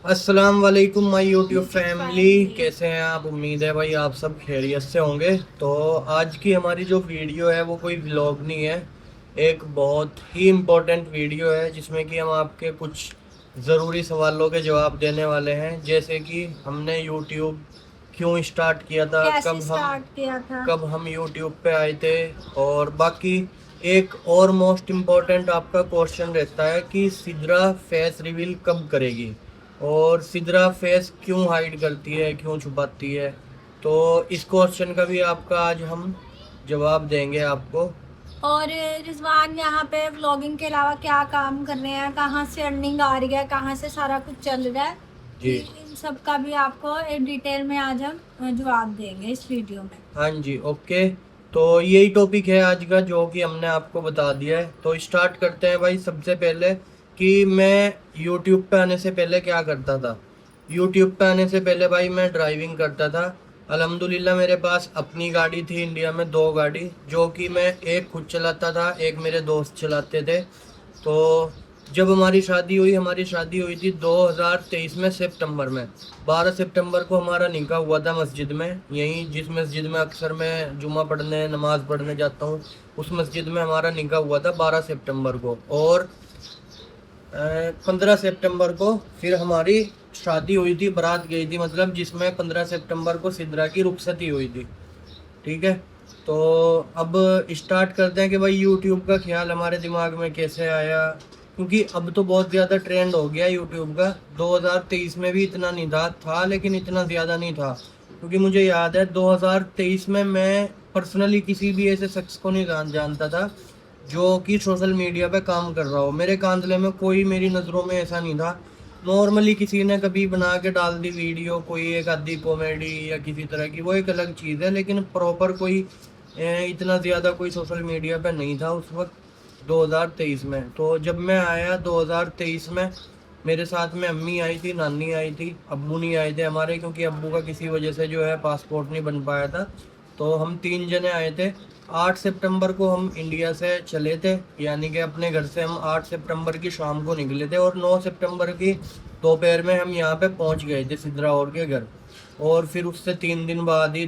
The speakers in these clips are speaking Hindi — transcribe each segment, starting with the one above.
अस्सलाम वालेकुम माय यूट्यूब फैमिली, कैसे हैं आप? उम्मीद है भाई आप सब खैरियत से होंगे। तो आज की हमारी जो वीडियो है वो कोई व्लॉग नहीं है, एक बहुत ही इम्पोर्टेंट वीडियो है जिसमें कि हम आपके कुछ ज़रूरी सवालों के जवाब देने वाले हैं। जैसे कि हमने यूट्यूब क्यों स्टार्ट किया था, कैसे स्टार्ट किया था। कब हम यूट्यूब पे आए थे, और बाकी एक और मोस्ट इम्पोर्टेंट आपका क्वेश्चन रहता है कि सिद्रा फेस रिवील कब करेगी, और सिद्रा फेस क्यों हाइड करती है, क्यों छुपाती है। तो इस क्वेश्चन का भी आपका आज हम जवाब देंगे आपको। और रिजवान यहाँ पे व्लॉगिंग के अलावा क्या काम कर रहे हैं, कहाँ से अर्निंग आ रही है, कहाँ से सारा कुछ चल रहा है, जी इन सब का भी आपको डिटेल में आज हम जवाब देंगे इस वीडियो में। हाँ जी, ओके। तो यही टॉपिक है आज का जो कि हमने आपको बता दिया है। तो स्टार्ट करते हैं भाई। सबसे पहले कि मैं यूट्यूब पे आने से पहले क्या करता था। यूट्यूब पे आने से पहले भाई मैं ड्राइविंग करता था। अल्हम्दुलिल्लाह मेरे पास अपनी गाड़ी थी, इंडिया में 2 गाड़ी, जो कि मैं एक खुद चलाता था, एक मेरे दोस्त चलाते थे। तो जब हमारी शादी हुई थी 2023 में, सितंबर में। 12 सितंबर को हमारा निकाह हुआ था मस्जिद में, यहीं जिस मस्जिद में अक्सर मैं जुमा पढ़ने, नमाज पढ़ने जाता हूँ, उस मस्जिद में हमारा निकाह हुआ था 12 सितंबर को। और 15 सितंबर को फिर हमारी शादी हुई थी, बारात गई थी, मतलब जिसमें 15 सितंबर को सिद्रा की रुखसती हुई थी। ठीक है। तो अब स्टार्ट करते हैं कि भाई यूट्यूब का ख्याल हमारे दिमाग में कैसे आया। क्योंकि अब तो बहुत ज़्यादा ट्रेंड हो गया यूट्यूब का। 2023 में भी इतना नहीं था, लेकिन इतना ज़्यादा नहीं था। क्योंकि मुझे याद है 2023 में मैं पर्सनली किसी भी ऐसे शख्स को नहीं जानता था जो कि सोशल मीडिया पे काम कर रहा हो। मेरे कांधले में कोई, मेरी नज़रों में ऐसा नहीं था। नॉर्मली किसी ने कभी बना के डाल दी वीडियो, कोई एक आधी कॉमेडी या किसी तरह की, वो एक अलग चीज़ है, लेकिन प्रॉपर कोई इतना ज़्यादा कोई सोशल मीडिया पे नहीं था उस वक्त 2023 में। तो जब मैं आया 2023 में, मेरे साथ में अम्मी आई थी, नानी आई थी, अब्बू नहीं आए थे हमारे, क्योंकि अब्बू का किसी वजह से जो है पासपोर्ट नहीं बन पाया था। तो हम 3 जने आए थे। 8 सितंबर को हम इंडिया से चले थे, यानी कि अपने घर से हम 8 सितंबर की शाम को निकले थे, और 9 सितंबर की दोपहर में हम यहाँ पे पहुँच गए थे सिद्रा और के घर। और फिर उससे 3 दिन बाद ही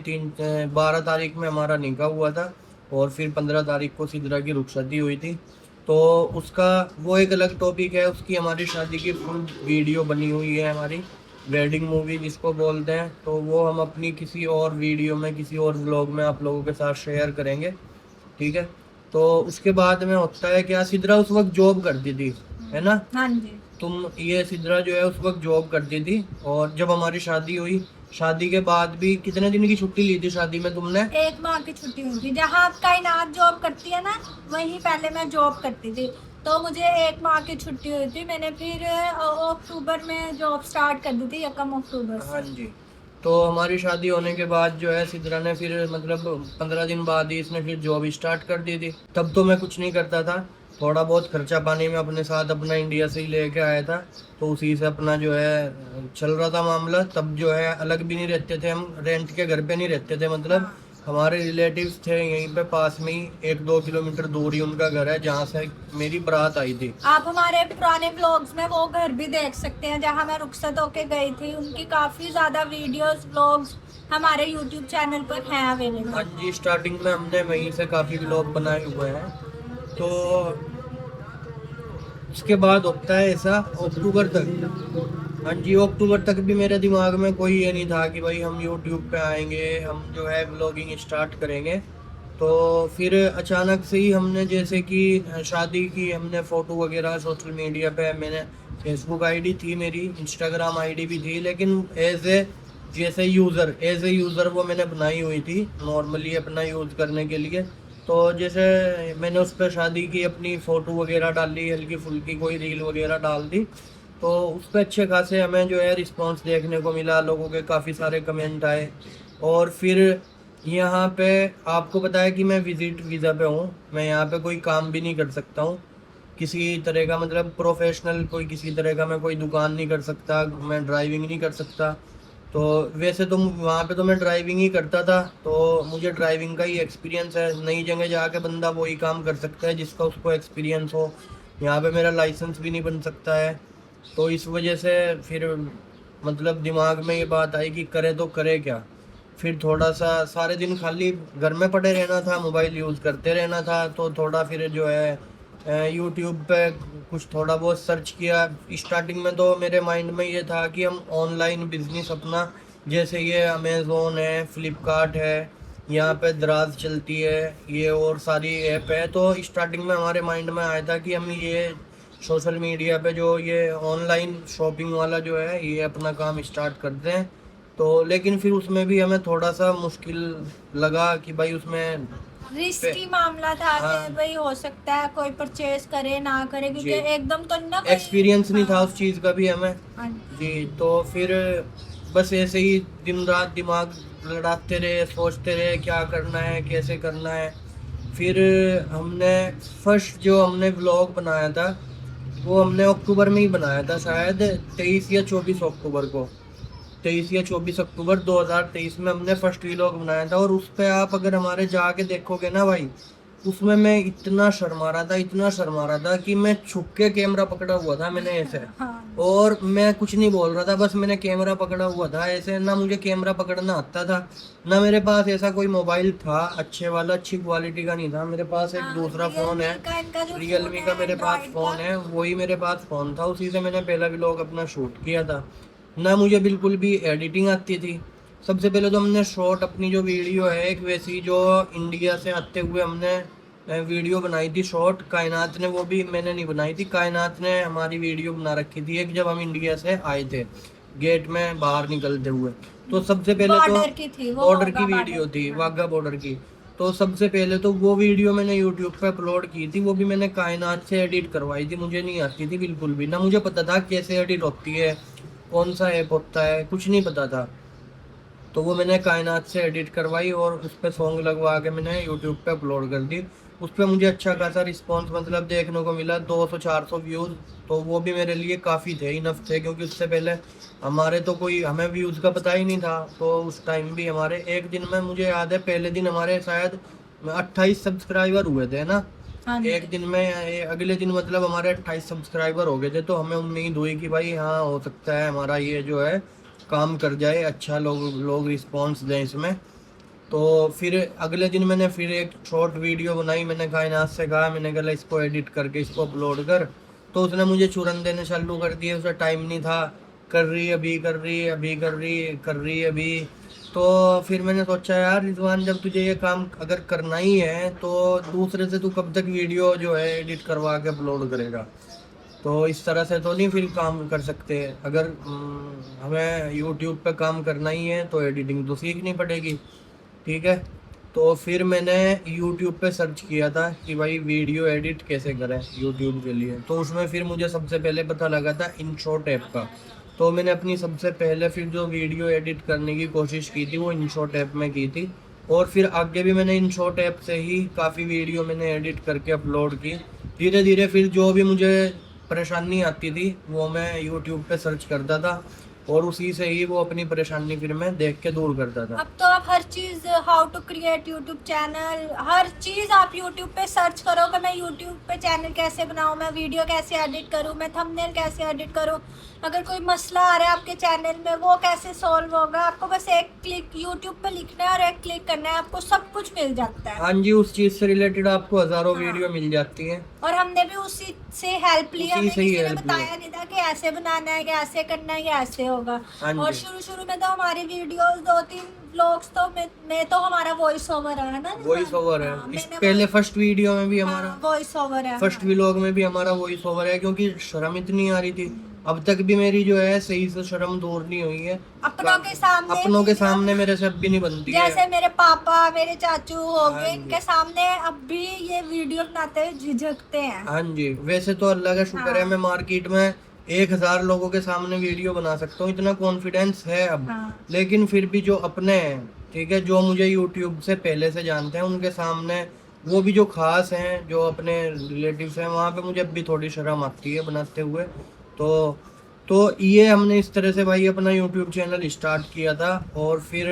12 तारीख में हमारा निकाह हुआ था, और फिर 15 तारीख को सिद्रा की रुखसती हुई थी। तो उसका वो एक अलग टॉपिक है, उसकी हमारी शादी की फुल वीडियो बनी हुई है, हमारी वेडिंग मूवी जिसको बोलते हैं। तो वो हम अपनी किसी और वीडियो में, किसी और व्लॉग में आप लोगों के साथ शेयर करेंगे। ठीक है। तो उसके बाद में होता है क्या, सिद्रा उस वक्त जॉब करती थी, है ना? हाँ जी। ये सिद्रा जो है उस वक्त जॉब करती थी। और जब हमारी शादी हुई, शादी के बाद भी कितने दिन की छुट्टी ली थी शादी में तुमने? 1 माह की छुट्टी हुई थी। जहाँ आप कायनात जॉब करती है ना, वहीं पहले मैं जॉब करती थी। तो मुझे 1 माह की छुट्टी हुई थी। मैंने फिर अक्टूबर में जॉब स्टार्ट कर दी थी, 1 अक्टूबर हाँ से। जी। तो हमारी शादी होने के बाद जो है सिद्रा ने फिर, मतलब 15 दिन बाद ही इसने फिर जॉब स्टार्ट कर दी थी। तब तो मैं कुछ नहीं करता था, थोड़ा बहुत खर्चा पानी में अपने साथ अपना इंडिया से ही लेके आया था। तो उसी से अपना जो है चल रहा था मामला। तब जो है अलग भी नहीं रहते थे, हम रेंट के घर पे नहीं रहते थे, मतलब हाँ। हमारे रिलेटिव्स थे यहीं पे पास में ही, 1-2 किलोमीटर दूर ही उनका घर है जहाँ से मेरी बारात आई थी। आप हमारे पुराने ब्लॉग्स में वो घर भी देख सकते हैं जहाँ मैं रुखसत होके गई थी। उनकी काफी ज्यादा वीडियोस, ब्लॉग्स हमारे यूट्यूब चैनल पर हैं हाँ अवेलेबल। जी, स्टार्टिंग में हमने वहीं से काफ़ी व्लॉग बनाए हुए हैं। तो उसके बाद होता है ऐसा, अक्टूबर तक। हाँ जी, अक्टूबर तक भी मेरे दिमाग में कोई ये नहीं था कि भाई हम यूट्यूब पे आएंगे, हम जो है ब्लॉगिंग स्टार्ट करेंगे। तो फिर अचानक से ही हमने, जैसे कि शादी की हमने फ़ोटो वगैरह सोशल मीडिया पे, मैंने फेसबुक आईडी थी मेरी, इंस्टाग्राम आईडी भी थी, लेकिन एज ए यूज़र वो मैंने बनाई हुई थी नॉर्मली अपना यूज़ करने के लिए। तो जैसे मैंने उस पर शादी की अपनी फ़ोटो वगैरह डाली, हल्की फुल्की कोई रील वगैरह डाल दी। तो उस पर अच्छे खासे हमें जो है रिस्पांस देखने को मिला, लोगों के काफ़ी सारे कमेंट आए। और फिर यहाँ पे आपको पता है कि मैं विजिट वीज़ा पे हूँ, मैं यहाँ पे कोई काम भी नहीं कर सकता हूँ किसी तरह का, मतलब प्रोफेशनल कोई किसी तरह का मैं कोई दुकान नहीं कर सकता, मैं ड्राइविंग नहीं कर सकता। तो वैसे तो वहाँ पे तो मैं ड्राइविंग ही करता था, तो मुझे ड्राइविंग का ही एक्सपीरियंस है। नई जगह जाके बंदा वही काम कर सकता है जिसका उसको एक्सपीरियंस हो। यहाँ पे मेरा लाइसेंस भी नहीं बन सकता है, तो इस वजह से फिर मतलब दिमाग में ये बात आई कि करे तो करे क्या। फिर थोड़ा सा सारे दिन खाली घर में पड़े रहना था, मोबाइल यूज़ करते रहना था, तो थोड़ा फिर जो है यूट्यूब पे कुछ थोड़ा बहुत सर्च किया। स्टार्टिंग में तो मेरे माइंड में ये था कि हम ऑनलाइन बिजनेस अपना, जैसे ये अमेज़ोन है, फ्लिपकार्ट है, यहाँ पे दराज चलती है, ये और सारी ऐप है। तो स्टार्टिंग में हमारे माइंड में आया था कि हम ये सोशल मीडिया पे जो ये ऑनलाइन शॉपिंग वाला जो है ये अपना काम स्टार्ट करते हैं। तो लेकिन फिर उसमें भी हमें थोड़ा सा मुश्किल लगा कि भाई उसमें रिस्की मामला था हाँ कि भाई हो सकता है कोई परचेज करे ना करे, क्योंकि जी, एकदम तो ना कोई। एक्सपीरियंस नहीं था हाँ, उस चीज़ का भी हमें हाँ, जी। तो फिर बस ऐसे ही दिन रात दिमाग लड़ाते रहे, सोचते रहे क्या करना है, कैसे करना है। फिर हमने फर्स्ट जो हमने व्लॉग बनाया था वो हमने अक्टूबर में ही बनाया था, शायद 23 या 24 अक्टूबर को, 23 या 24 अक्टूबर 2023 में हमने फर्स्ट व्लॉग बनाया था। और उस पे आप अगर हमारे जाके देखोगे ना भाई, उसमें मैं इतना शर्मा रहा था, इतना शर्मा रहा था कि मैं छुप के कैमरा पकड़ा हुआ था मैंने ऐसे, हाँ, और मैं कुछ नहीं बोल रहा था, बस मैंने कैमरा पकड़ा हुआ था ऐसे। ना मुझे कैमरा पकड़ना आता था, ना मेरे पास ऐसा कोई मोबाइल था अच्छे वाला, अच्छी क्वालिटी का नहीं था मेरे पास। एक हाँ, दूसरा फ़ोन है, का इनका जो रियलमी फोन का है मेरे पास एंड्रॉइड फ़ोन का। है, वही मेरे पास फ़ोन था, उसी से मैंने पहला व्लॉग अपना शूट किया था। ना मुझे बिल्कुल भी एडिटिंग आती थी। सबसे पहले तो हमने शॉर्ट अपनी जो वीडियो है एक वैसी जो इंडिया से आते हुए हमने वीडियो बनाई थी शॉर्ट, कायनात ने, वो भी मैंने नहीं बनाई थी, कायनात ने हमारी वीडियो बना रखी थी एक, जब हम इंडिया से आए थे गेट में बाहर निकलते हुए। तो सबसे पहले तो बॉर्डर की थी वो, बॉर्डर की वाघा वीडियो थी, हाँ। वाघा बॉर्डर की। तो सबसे पहले तो वो वीडियो मैंने यूट्यूब पे अपलोड की थी, वो भी मैंने कायनात से एडिट करवाई थी, मुझे नहीं आती थी बिल्कुल भी, ना मुझे पता था कैसे एडिट होती है, कौन सा ऐप होता है, कुछ नहीं पता था। तो वो मैंने कायनात से एडिट करवाई और उस पर सॉन्ग लगवा के मैंने यूट्यूब पे अपलोड कर दी। उस पर मुझे अच्छा खासा रिस्पांस मतलब देखने को मिला, 200-400 व्यूज़। तो वो भी मेरे लिए काफ़ी थे, इनफ थे, क्योंकि उससे पहले हमारे तो कोई, हमें व्यूज़ का पता ही नहीं था। तो उस टाइम भी हमारे एक दिन में, मुझे याद है पहले दिन हमारे शायद 28 सब्सक्राइबर हुए थे ना हाँ एक जी। दिन में। अगले दिन मतलब हमारे 28 सब्सक्राइबर हो गए थे। तो हमें उम्मीद हुई कि भाई हाँ हो सकता है हमारा ये जो है काम कर जाए, अच्छा लोग लोग रिस्पॉन्स दें इसमें। तो फिर अगले दिन मैंने फिर एक शॉर्ट वीडियो बनाई, मैंने कायनात से कहा, मैंने कहा इसको एडिट करके इसको अपलोड कर। तो उसने मुझे चुरन देने चालू कर दिए, उसे टाइम नहीं था, कर रही अभी, कर रही अभी, कर रही, कर रही अभी। तो फिर मैंने सोचा यार रिजवान, जब तुझे ये काम अगर करना ही है तो दूसरे से तू कब तक वीडियो जो है एडिट करवा के अपलोड करेगा। तो इस तरह से तो नहीं फिर काम कर सकते। अगर हमें यूट्यूब पे काम करना ही है तो एडिटिंग तो सीखनी पड़ेगी, ठीक है। तो फिर मैंने यूट्यूब पे सर्च किया था कि भाई वीडियो एडिट कैसे करें यूट्यूब के लिए। तो उसमें फिर मुझे सबसे पहले पता लगा था इनशॉट ऐप का। तो मैंने अपनी सबसे पहले फिर जो वीडियो एडिट करने की कोशिश की थी वो इनशॉट ऐप में की थी। और फिर आगे भी मैंने इनशॉट ऐप से ही काफ़ी वीडियो मैंने एडिट करके अपलोड की। धीरे धीरे फिर जो भी मुझे परेशानी आती थी वो मैं यूट्यूब पे सर्च करता था और उसी से ही वो अपनी परेशानी फिर मैं देख के दूर करता था। अब तो आप हर चीज, how to create YouTube channel, हर चीज आप यूट्यूब पे सर्च करोगे, मैं यूट्यूब पे चैनल कैसे बनाऊं, मैं वीडियो कैसे एडिट करूं, मैं थंबनेल कैसे एडिट करूं, अगर कोई मसला आ रहा है आपके चैनल में वो कैसे सॉल्व होगा, आपको बस एक क्लिक यूट्यूब पे लिखना है और एक क्लिक करना है, आपको सब कुछ मिल जाता है। हाँ जी, उस चीज़ से रिलेटेड आपको हज़ारों हाँ। वीडियो मिल जाती हैं। और हमने भी उसी से हेल्प ली, उसी हमें से ही किसी ने हेल्प बताया लिया। नहीं था कि ऐसे बनाना है, कि ऐसे करना है, कि ऐसे होगा। हाँ और जी, शुरू शुरू में तो हमारी वीडियोस 2-3 व्लॉग्स तो में तो हमारा वॉइस ओवर है ना। वॉइस ओवर है। हाँ, इस मैंने पहले फर्स्ट वीडियो में भी हमारा, वॉइस ओवर है। फर्स्ट व्लॉग में भी हमारा वॉइस ओवर है, क्योंकि शर्म इतनी आ रही थी। अब तक भी मेरी जो है सही से शर्म दूर नहीं हुई है। अपनों के सामने अपनों के सामने मेरे से अब भी नहीं बनती है। जैसे मेरे पापा, मेरे चाचू हो हाँ गए, जी। इनके सामने अब भी ये वीडियो बनाते हुए झिझकते हैं। हाँ जी, वैसे तो अल्लाह का शुक्र है हाँ। मैं मार्केट में 1000 लोगों के सामने वीडियो बना सकता हूँ, इतना कॉन्फिडेंस है अब। हाँ। लेकिन फिर भी जो अपने हैं, ठीक है, जो मुझे यूट्यूब से पहले से जानते हैं उनके सामने, वो भी जो खास हैं, जो अपने रिलेटिव्स हैं, वहाँ पे मुझे अब भी थोड़ी शर्म आती है बनाते हुए। तो तो ये हमने इस तरह से भाई अपना यूट्यूब चैनल स्टार्ट किया था। और फिर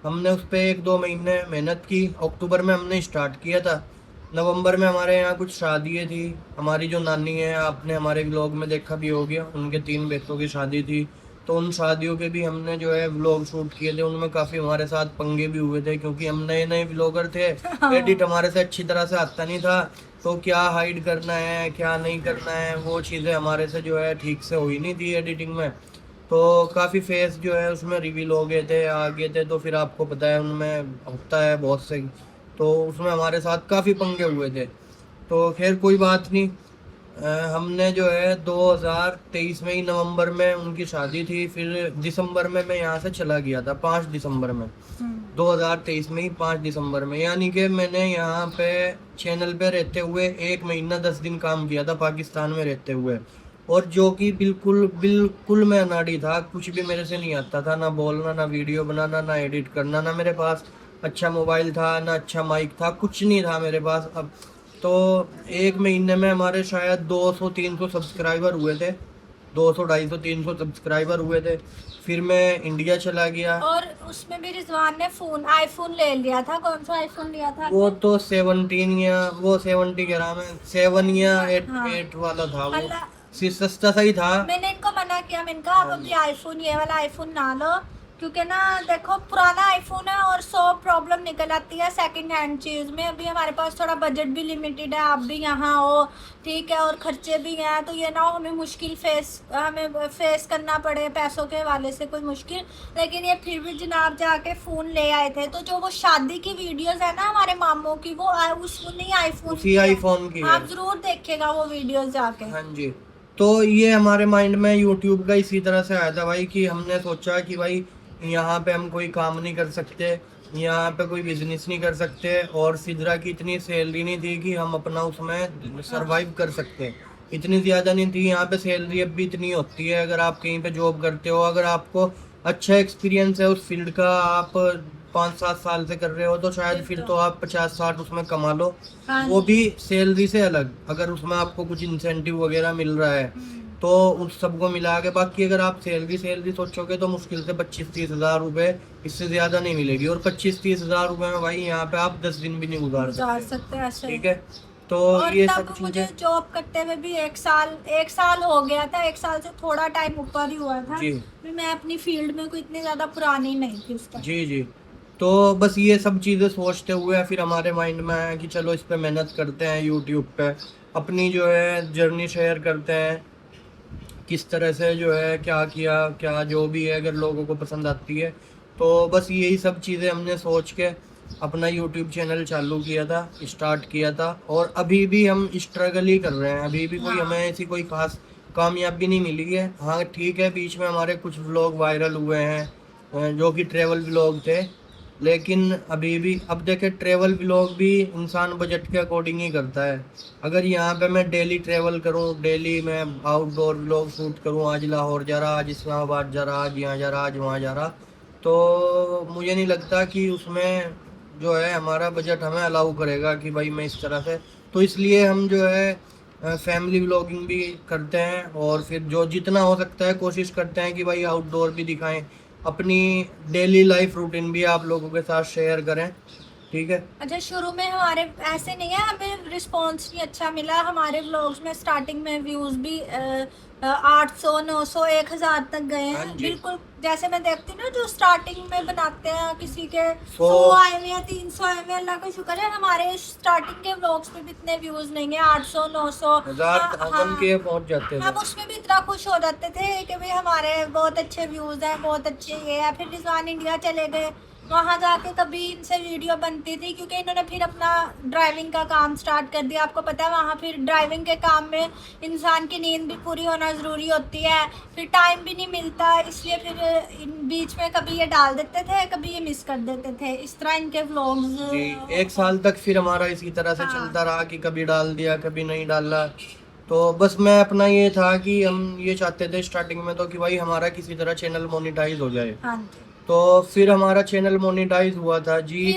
हमने उस पर 1-2 महीने मेहनत की, अक्टूबर में हमने स्टार्ट किया था। नवंबर में हमारे यहाँ कुछ शादियाँ थी। हमारी जो नानी है, आपने हमारे व्लॉग में देखा भी हो गया, उनके 3 बेटों की शादी थी। तो उन शादियों के भी हमने जो है व्लॉग शूट किए थे। उनमें काफ़ी हमारे साथ पंगे भी हुए थे, क्योंकि हम नए नए व्लॉगर थे। एडिट हमारे से अच्छी तरह से आता नहीं था, तो क्या हाइड करना है क्या नहीं करना है, वो चीज़ें हमारे से जो है ठीक से हुई नहीं थी एडिटिंग में। तो काफ़ी फेस जो है उसमें रिवील हो गए थे, आ गए थे। तो फिर आपको पता है उनमें होता है बहुत से, तो उसमें हमारे साथ काफ़ी पंगे हुए थे। तो खैर कोई बात नहीं। हमने जो है 2023 में ही नवंबर में उनकी शादी थी। फिर दिसंबर में मैं यहाँ से चला गया था, 5 दिसंबर में, 2023 में ही 5 दिसंबर में। यानी कि मैंने यहाँ पे चैनल पे रहते हुए 1 महीना 10 दिन काम किया था पाकिस्तान में रहते हुए। और जो कि बिल्कुल बिल्कुल मैं अनाड़ी था, कुछ भी मेरे से नहीं आता था, ना बोलना, ना वीडियो बनाना, ना एडिट करना। ना मेरे पास अच्छा मोबाइल था, ना अच्छा माइक था, कुछ नहीं था मेरे पास। अब तो 1 महीने में हमारे शायद 200-300 सब्सक्राइबर हुए थे, 200-250-300 सब्सक्राइबर हुए थे। फिर मैं इंडिया चला गया। और उसमें भी रिजवान ने फोन आईफोन ले लिया था। कौन सा आईफोन लिया था? वो तो 17 या वो 70 कह रहा मैं, 7 या 8 हाँ। 8 वाला था वो, अल्लाह, सस्ता सा ही था। मैंने इनको मना किया, मैंने कहा आप अभी आईफोन, ये वाला आईफोन ना लो, क्योंकि ना देखो पुराना आईफोन है और 100 प्रॉब्लम निकल आती है सेकंड हैंड चीज़ में। अभी हमारे पास थोड़ा बजट भी लिमिटेड है, आप भी यहाँ हो, ठीक है, और खर्चे भी हैं, तो ये ना हो हमें मुश्किल हमें फेस करना पड़े पैसों के हवाले से कोई मुश्किल। लेकिन ये फिर भी जनाब जाके फ़ोन ले आए थे। तो जो वो शादी की वीडियोस है ना हमारे मामों की, वो उस नहीं आईफोन उसी आईफोन की है। आप ज़रूर देखिएगा वो वीडियोस जाके। हाँ जी। तो ये हमारे माइंड में यूट्यूब का इसी तरह से आया था भाई, कि हमने सोचा कि भाई यहाँ पे हम कोई काम नहीं कर सकते, यहाँ पे कोई बिजनेस नहीं कर सकते, और सिद्रा की इतनी सैलरी नहीं थी कि हम अपना उसमें सरवाइव कर सकते। इतनी ज़्यादा नहीं थी। यहाँ पे सैलरी अब भी इतनी होती है अगर आप कहीं पे जॉब करते हो, अगर आपको अच्छा एक्सपीरियंस है उस फील्ड का, आप 5-7 साल से कर रहे हो, तो शायद फिर तो आप 50-60 उसमें कमा लो, हाँ वो भी सैलरी से अलग। अगर उसमें आपको कुछ इंसेंटिव वगैरह मिल रहा है तो उस सबको मिला के, बाकी अगर आप सैलरी सोचोगे तो मुश्किल से 25-30 हज़ार रुपए, इससे ज़्यादा नहीं मिलेगी। और 25-30 हज़ार रुपए में भाई यहाँ पे आप 10 दिन भी नहीं गुजार जा सकते। सकते हैं ऐसे। ठीक है, तो और ये तब सब मुझे चीज़ें। जॉब करते हुए भी 1 साल हो गया था, 1 साल से थोड़ा टाइम ऊपर ही हुआ था। जी भी मैं अपनी फील्ड में कोई इतनी ज्यादा पुरानी नहीं थी उस टाइम। जी जी। तो बस ये सब चीज़ें सोचते हुए फिर हमारे माइंड में आया कि चलो इस पे मेहनत करते हैं, यूट्यूब पे अपनी जो है जर्नी शेयर करते हैं, किस तरह से जो है क्या किया, क्या जो भी है, अगर लोगों को पसंद आती है। तो बस यही सब चीज़ें हमने सोच के अपना यूट्यूब चैनल चालू किया था, स्टार्ट किया था। और अभी भी हम स्ट्रगल ही कर रहे हैं, अभी भी कोई हमें ऐसी कोई खास कामयाबी नहीं मिली है। हाँ ठीक है, बीच में हमारे कुछ व्लॉग वायरल हुए हैं जो कि ट्रैवल व्लॉग थे, लेकिन अभी भी अब देखे ट्रैवल व्लॉग भी इंसान बजट के अकॉर्डिंग ही करता है। अगर यहाँ पे मैं डेली ट्रैवल करूँ, डेली मैं आउटडोर व्लॉग शूट करूँ, आज लाहौर जा रहा, आज इस्लामाबाद जा रहा, आज यहाँ जा रहा, आज वहाँ जा रहा, तो मुझे नहीं लगता कि उसमें जो है हमारा बजट हमें अलाउ करेगा कि भाई मैं इस तरह से। तो इसलिए हम जो है फैमिली व्लॉगिंग भी करते हैं, और फिर जो जितना हो सकता है कोशिश करते हैं कि भाई आउटडोर भी दिखाएं, अपनी डेली लाइफ रूटीन भी आप लोगों के साथ शेयर करें। ठीक है। अच्छा, शुरू में हमारे ऐसे नहीं है, हमें रिस्पांस नहीं अच्छा मिला हमारे व्लॉग्स में। स्टार्टिंग में व्यूज भी 800, 900, 1000 तक गए हाँ हैं। जी। बिल्कुल जैसे मैं देखती हूँ ना जो स्टार्टिंग में बनाते हैं, किसी के 100 100 आए हुए हैं, 300 आए हुए हैं, अल्लाह का शुक्र है हमारे स्टार्टिंग के व्लॉग्स में भी इतने व्यूज नहीं है, 800, 900। हजार हाँ, हम के पहुंच जाते हम थे। उसमें भी इतना खुश हो जाते थे कि भाई हमारे बहुत अच्छे व्यूज हैं, बहुत अच्छे ये है। फिर रिजवान इंडिया चले गए, वहाँ जाके कभी इनसे वीडियो बनती थी, क्योंकि इन्होंने फिर अपना ड्राइविंग का काम स्टार्ट कर दिया। आपको पता है वहाँ फिर ड्राइविंग के काम में इंसान की नींद भी पूरी होना ज़रूरी होती है, फिर टाइम भी नहीं मिलता, इसलिए फिर बीच में कभी ये डाल देते थे, कभी ये मिस कर देते थे। इस तरह इनके व्लॉग्स जी, 1 साल तक फिर हमारा इसी तरह से हाँ। चलता रहा कि कभी डाल दिया, कभी नहीं डाला। तो बस मैं अपना ये था कि हम ये चाहते थे स्टार्टिंग में तो कि भाई हमारा किसी तरह चैनल मोनेटाइज हो जाए। हाँ जी। तो फिर हमारा चैनल मोनेटाइज हुआ था जी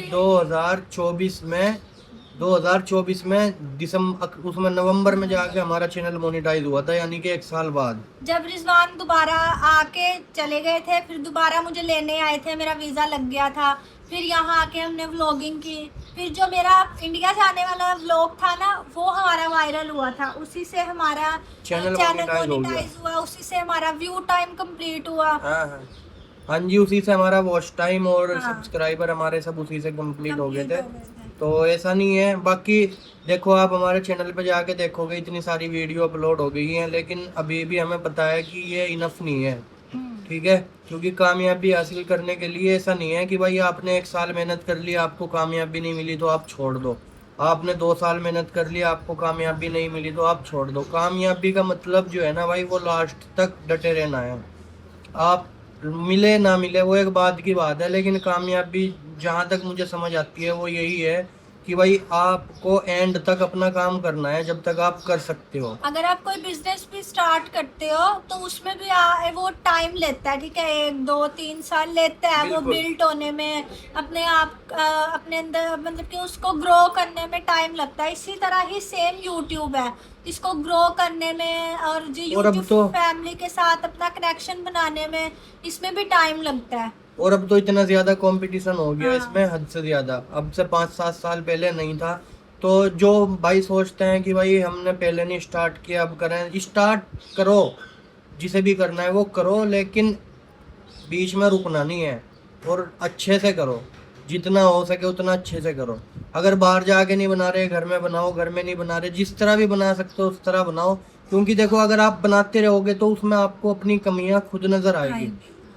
2024 में दिसंबर, उसमें नवंबर में जाके हमारा चैनल मोनेटाइज हुआ था, यानी कि 1 साल बाद। जब रिजवान दोबारा आके चले गए थे, फिर दोबारा मुझे लेने आए थे, मेरा वीज़ा लग गया था, फिर यहाँ आके हमने व्लॉगिंग की। फिर जो मेरा इंडिया जाने वाला व्लॉग था ना, वो हमारा वायरल हुआ था, उसी से हमारा चैनल चैनल मोनेटाइज हो गया। मोनेटाइज हुआ, उसी से हमारा व्यू टाइम कंप्लीट हुआ। हाँ हाँ हाँ जी, उसी से हमारा वॉच टाइम और हाँ। सब्सक्राइबर हमारे सब उसी से कंप्लीट हो गए थे। कंप्लीट हो गए थे। तो ऐसा नहीं है, बाकी देखो आप हमारे चैनल पे जाके देखोगे इतनी सारी वीडियो अपलोड हो गई हैं, लेकिन अभी भी हमें पता है कि ये इनफ नहीं है, ठीक है। क्योंकि कामयाबी हासिल करने के लिए ऐसा नहीं है कि भाई आपने 1 साल मेहनत कर ली, आपको कामयाबी नहीं मिली तो आप छोड़ दो। आपने 2 साल मेहनत कर ली, आपको कामयाबी नहीं मिली तो आप छोड़ दो। कामयाबी का मतलब जो है ना भाई, वो लास्ट तक डटे रहना है। आप मिले ना मिले वो एक बात की बात है, लेकिन कामयाबी जहाँ तक मुझे समझ आती है वो यही है कि भाई आपको एंड तक अपना काम करना है जब तक आप कर सकते हो। अगर आप कोई बिजनेस भी स्टार्ट करते हो तो उसमें भी वो टाइम लेता है, ठीक है, 1 2 3 साल लेता है वो बिल्कुल। बिल्ड होने में, अपने आप अपने अंदर मतलब कि उसको ग्रो करने में टाइम लगता है। इसी तरह ही सेम यूट्यूब है, इसको ग्रो करने में और जो और अब यूट्यूब तो फैमिली के साथ अपना कनेक्शन बनाने में, इसमें भी टाइम लगता है। और अब तो इतना ज्यादा कंपटीशन हो गया हाँ। इसमें, हद से ज्यादा। अब से 5 7 साल पहले नहीं था। तो जो भाई सोचते हैं कि भाई हमने पहले नहीं स्टार्ट किया अब करें, स्टार्ट करो, जिसे भी करना है वो करो, लेकिन बीच में रुकना नहीं है और अच्छे से करो, जितना हो सके उतना अच्छे से करो। अगर बाहर जाके नहीं बना रहे, घर में बनाओ, घर में नहीं बना रहे, जिस तरह भी बना सकते हो उस तरह बनाओ। क्योंकि देखो अगर आप बनाते रहोगे तो उसमें आपको अपनी कमियां खुद नजर आएगी,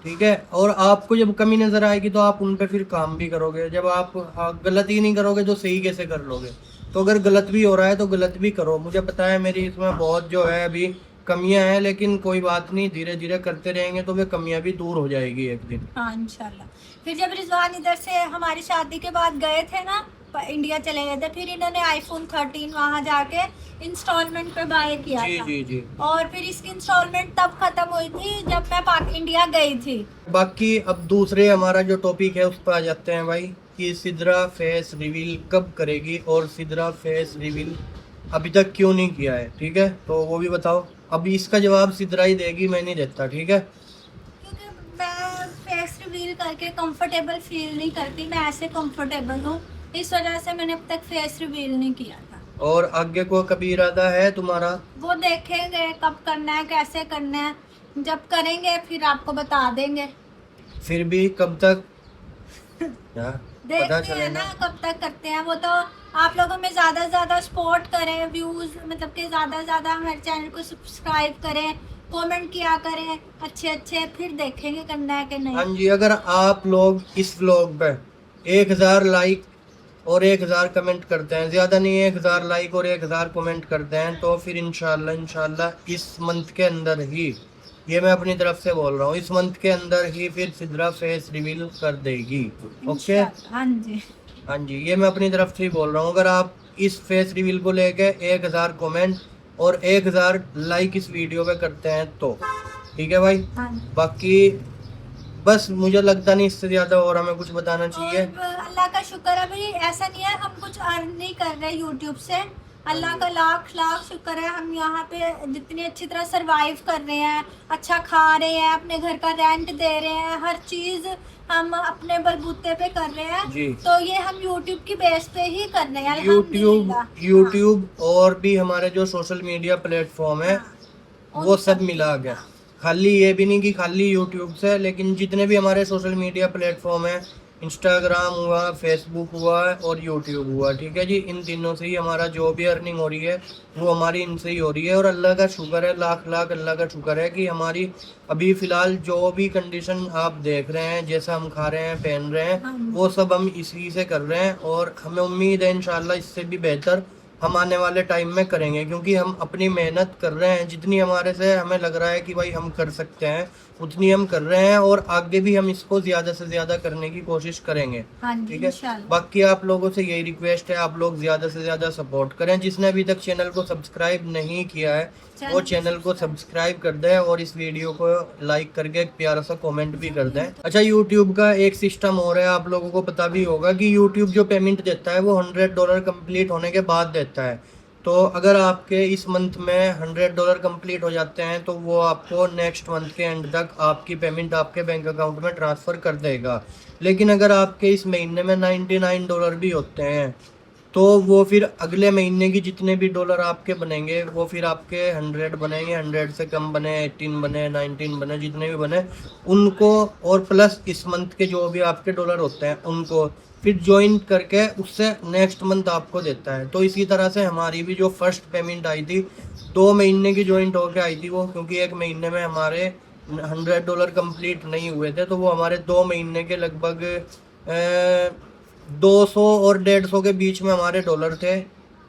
ठीक है। और आपको जब कमी नजर आएगी तो आप उन पे फिर काम भी करोगे। जब आप गलत ही नहीं करोगे तो सही कैसे कर लोगे। तो अगर गलत भी हो रहा है तो गलत भी करो। मुझे पता है मेरी इसमें बहुत जो है अभी कमियां हैं, लेकिन कोई बात नहीं, धीरे धीरे करते रहेंगे तो वे कमियां भी दूर हो जाएगी एक दिन। हाँ इंशाल्लाह। फिर जब रिजवान इधर से हमारी शादी के बाद गए थे ना, इंडिया चले गए थे, फिर इन्होंने iPhone 13 वहाँ जाके इंस्टॉलमेंट पे बाय किया जी था। जी जी। और फिर इसकी इंस्टॉलमेंट तब खत्म हुई थी जब मैं इंडिया गई थी। बाकी अब दूसरे हमारा जो टॉपिक है उस पर आ जाते हैं भाई, कि सिद्रा फेस रिवील कब करेगी और सिद्रा फेस रिवील अभी तक क्यों नहीं किया है, ठीक है। तो वो भी बताओ। अभी इसका जवाब सिद्रा ही देगी, मैं नहीं देता, ठीक है। क्योंकि मैं फेस रिवील करके कंफर्टेबल फील नहीं करती, मैं ऐसे कंफर्टेबल हूँ, इस वजह से मैंने अब तक फेस रिवील नहीं किया था। और आगे को कभी इरादा है तुम्हारा? वो देखेंगे कब करना है, कैसे करना है, जब करेंगे फिर आपको बता देंगे। फिर भी कब तक क्या पता देखते हैं चले ना ना। कब तक करते हैं। वो तो आप लोगों में ज़्यादा से ज़्यादा सपोर्ट करें, व्यूज़ मतलब कि ज़्यादा से ज़्यादा हमारे चैनल को सब्सक्राइब करें, कमेंट किया करें अच्छे अच्छे, फिर देखेंगे करना है कि हाँ नहीं। जी, अगर आप लोग इस व्लॉग पे 1000 लाइक और 1000 कमेंट करते हैं, ज़्यादा नहीं 1000 लाइक और 1000 कमेंट करते हैं, तो फिर इंशाल्लाह इस मंथ के अंदर ही, ये मैं अपनी तरफ से बोल रहा हूँ, इस मंथ के अंदर ही फिर सिद्रा फेस रिवील कर देगी। ओके, हाँ जी। हाँ जी, ये मैं अपनी तरफ से ही बोल रहा हूँ। अगर आप इस फेस रिवील को लेके 1000 कमेंट और 1000 लाइक इस वीडियो पे करते हैं तो ठीक है भाई। हाँ। बाकी बस मुझे लगता नहीं इससे ज़्यादा और हमें कुछ बताना चाहिए। और अल्लाह का शुक्र है, अभी ऐसा नहीं है हम कुछ अर्न नहीं कर रहे यूट्यूब से, अल्लाह का लाख लाख शुक्र है। हम यहाँ पे जितनी अच्छी तरह सरवाइव कर रहे हैं, अच्छा खा रहे हैं, अपने घर का रेंट दे रहे हैं, हर चीज़ हम अपने बलबूते पे कर रहे हैं जी। तो ये हम यूट्यूब की बेस पे ही कर रहे हैं यूट्यूब और भी हमारे जो सोशल मीडिया प्लेटफॉर्म है वो सब मिला गया। खाली ये भी नहीं कि खाली यूट्यूब से, लेकिन जितने भी हमारे सोशल मीडिया प्लेटफॉर्म है, इंस्टाग्राम हुआ, फेसबुक हुआ और यूट्यूब हुआ, ठीक है जी, इन तीनों से ही हमारा जो भी अर्निंग हो रही है वो हमारी इनसे ही हो रही है। और अल्लाह का शुक्र है, लाख लाख अल्लाह का शुक्र है कि हमारी अभी फ़िलहाल जो भी कंडीशन आप देख रहे हैं, जैसा हम खा रहे हैं, पहन रहे हैं, वो सब हम इसी से कर रहे हैं। और हमें उम्मीद है इंशाल्लाह इससे भी बेहतर हम आने वाले टाइम में करेंगे, क्योंकि हम अपनी मेहनत कर रहे हैं, जितनी हमारे से हमें लग रहा है कि भाई हम कर सकते हैं उतनी हम कर रहे हैं, और आगे भी हम इसको ज़्यादा से ज़्यादा करने की कोशिश करेंगे, ठीक है। बाकी आप लोगों से यही रिक्वेस्ट है, आप लोग ज़्यादा से ज़्यादा सपोर्ट करें। जिसने अभी तक चैनल को सब्सक्राइब नहीं किया है वो चैनल को सब्सक्राइब कर दें और इस वीडियो को लाइक करके एक प्यारा सा कमेंट भी कर दें। अच्छा, यूट्यूब का एक सिस्टम हो रहा है, आप लोगों को पता भी होगा कि यूट्यूब जो पेमेंट देता है वो $100 कंप्लीट होने के बाद देता है। तो अगर आपके इस मंथ में $100 कंप्लीट हो जाते हैं तो वो आपको नेक्स्ट मंथ के एंड तक आपकी पेमेंट आपके बैंक अकाउंट में ट्रांसफ़र कर देगा। लेकिन अगर आपके इस महीने में $99 भी होते हैं तो वो फिर अगले महीने की जितने भी डॉलर आपके बनेंगे वो फिर आपके 100 बनेंगे, 100 से कम बने, 18 बने, 19 बने, जितने भी बने उनको, और प्लस इस मंथ के जो भी आपके डॉलर होते हैं उनको फिर ज्वाइन करके उससे नेक्स्ट मंथ आपको देता है। तो इसी तरह से हमारी भी जो फर्स्ट पेमेंट आई थी 2 महीने की ज्वाइंट होके आई थी वो, क्योंकि 1 महीने में हमारे $100 कंप्लीट नहीं हुए थे, तो वो हमारे 2 महीने के लगभग 200 और 150 के बीच में हमारे डॉलर थे।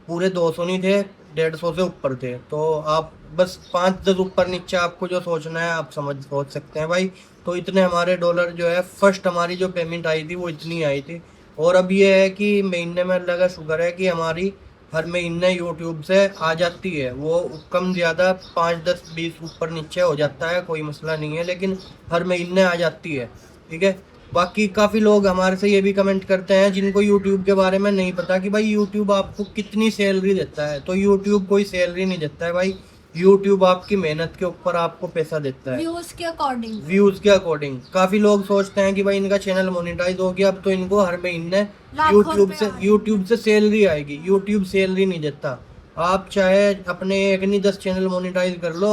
पूरे 200 नहीं थे, 150 से ऊपर थे। तो आप बस 5-10 ऊपर नीचे आपको जो सोचना है आप सोच सकते हैं भाई। तो इतने हमारे डॉलर जो है फर्स्ट हमारी जो पेमेंट आई थी वो इतनी आई थी। और अब ये है कि महीने में अल्लाह का शुक्र है कि हमारी हर महीने यूट्यूब से आ जाती है। वो कम ज़्यादा 5-10-20 ऊपर नीचे हो जाता है, कोई मसला नहीं है, लेकिन हर महीने आ जाती है। ठीक है। बाकी काफ़ी लोग हमारे से ये भी कमेंट करते हैं जिनको यूट्यूब के बारे में नहीं पता कि भाई यूट्यूब आपको कितनी सैलरी देता है। तो यूट्यूब कोई सैलरी नहीं देता है भाई, यूट्यूब आपकी मेहनत के ऊपर आपको पैसा देता है, व्यूज के अकॉर्डिंग। व्यूज के अकॉर्डिंग। काफी लोग सोचते हैं कि भाई इनका चैनल मोनेटाइज हो गया अब तो इनको हर महीने लाखों रुपए यूट्यूब से सैलरी आएगी। यूट्यूब सैलरी नहीं देता। आप चाहे अपने 1 नहीं 10 चैनल मोनेटाइज कर लो,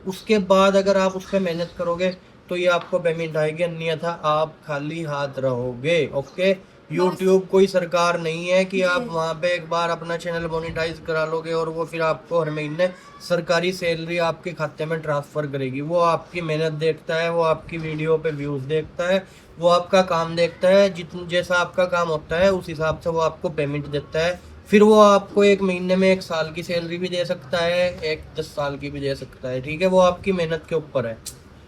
उसके बाद अगर आप उस पर मेहनत करोगे तो ये आपको पेमेंट आएगी, अन्यथा आप खाली हाथ रहोगे। ओके। यूट्यूब कोई सरकार नहीं है कि आप वहाँ पे एक बार अपना चैनल मोनेटाइज करा लोगे और वो फिर आपको हर महीने सरकारी सैलरी आपके खाते में ट्रांसफ़र करेगी। वो आपकी मेहनत देखता है, वो आपकी वीडियो पे व्यूज़ देखता है, वो आपका काम देखता है। जितन जैसा आपका काम होता है उस हिसाब से वो आपको पेमेंट देता है। फिर वो आपको 1 महीने में 1 साल की सैलरी भी दे सकता है, 10 साल की भी दे सकता है। ठीक है। वो आपकी मेहनत के ऊपर है।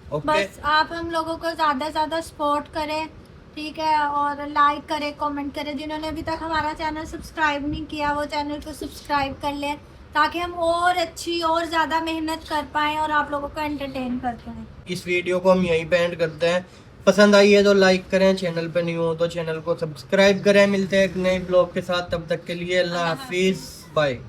ओके। बस आप हम लोगों को ज़्यादा से ज़्यादा सपोर्ट करें, ठीक है, और लाइक करें, कमेंट करें। जिन्होंने अभी तक हमारा चैनल सब्सक्राइब नहीं किया वो चैनल को सब्सक्राइब कर लें, ताकि हम और अच्छी और ज़्यादा मेहनत कर पाएँ और आप लोगों को एंटरटेन कर पाएँ। इस वीडियो को हम यहीं पे एंड करते हैं। पसंद आई है तो लाइक करें, चैनल पे न्यू हो तो चैनल को सब्सक्राइब करें। मिलते हैं एक नए ब्लॉग के साथ, तब तक के लिए अल्लाह हाफिज़, बाय।